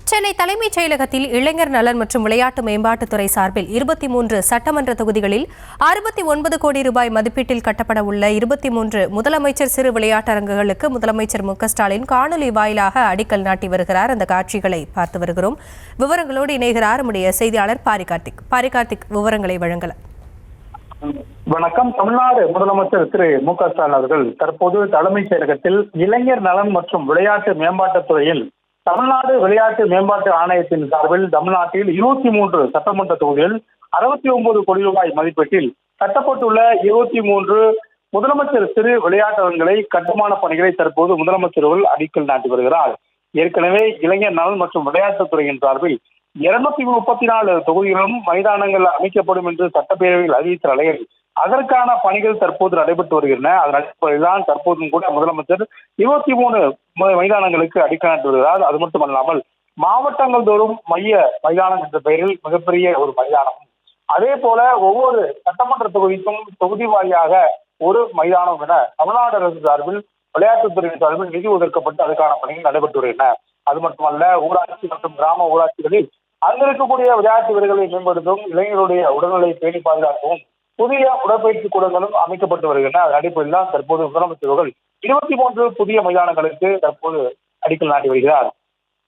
சென்னை தலைமைச் செயலகத்தில் இளைஞர் நலன் மற்றும் விளையாட்டு மேம்பாட்டுத்துறை சார்பில் 23 சட்டமன்ற தொகுதிகளில் 69 கோடி ரூபாய் மதிப்பீட்டில் கட்டப்பட உள்ள 23 முதலமைச்சர் சிறு விளையாட்டரங்குகளுக்கு முதலமைச்சர் மு.க.ஸ்டாலின் காணொலி வாயிலாக அடிக்கல் நாட்டி வருகிறார். அந்த காட்சிகளை பார்த்து வருகிறோம். விவரங்களோடு இணைகிறார் நம்முடைய செய்தியாளர் பாரிகார்த்திக். விவரங்களை வழங்கலாம். வணக்கம். தமிழ்நாடு முதலமைச்சர் திரு மு.க.ஸ்டாலின் அவர்கள் தற்போது தலைமைச் செயலகத்தில் இளைஞர் நலன் மற்றும் விளையாட்டு மேம்பாட்டுத்துறையில் தமிழ்நாடு விளையாட்டு மேம்பாட்டு ஆணையத்தின் சார்பில் தமிழ்நாட்டில் 23 சட்டமன்ற தொகுதிகள் 69 கோடி ரூபாய் மதிப்பீட்டில் கட்டப்பட்டுள்ள 23 முதலமைச்சர் சிறு விளையாட்டரங்களை கட்டுமான பணிகளை தற்போது முதலமைச்சர் அவர்கள் அடிக்கல் நாட்டி வருகிறார். ஏற்கனவே இளைஞர் நலன் மற்றும் விளையாட்டுத்துறையின் சார்பில் 234 தொகுதிகளும் மைதானங்கள் அமைக்கப்படும் என்று சட்டப்பேரவையில் அறிவித்த நிலையில் அதற்கான பணிகள் தற்போது நடைபெற்று வருகின்றன. அதன் அடிப்படையில் தான் தற்போதும் கூட முதலமைச்சர் 23 மைதானங்களுக்கு அடிக்கல் நாட்டி வருகிறார். அது மட்டுமல்லாமல் மாவட்டங்கள் தோறும் மைய மைதானம் என்ற பெயரில் மிகப்பெரிய ஒரு மைதானம், அதே போல ஒவ்வொரு சட்டமன்ற தொகுதிக்கும் தொகுதி வாரியாக ஒரு மைதானம் என தமிழ்நாடு அரசு சார்பில் விளையாட்டுத்துறையின் சார்பில் நிதி ஒதுக்கப்பட்டு அதற்கான பணிகள் நடைபெற்று வருகின்றன. அது மட்டுமல்ல, ஊராட்சி மற்றும் கிராம ஊராட்சிகளில் அங்கு இருக்கக்கூடிய விளையாட்டு வீரர்களை மேம்படுத்தவும் இளைஞர்களுடைய உடல்நிலை பேணி பாதுகாக்கவும் புதிய உடற்பயிற்சி கூடங்களும் அமைக்கப்பட்டு வருகின்றன. அதன் அடிப்படையில் தான் தற்போது முதலமைச்சர்கள் 23 புதிய மைதானங்களுக்கு தற்போது அடிக்கல் நாட்டி வருகிறார்.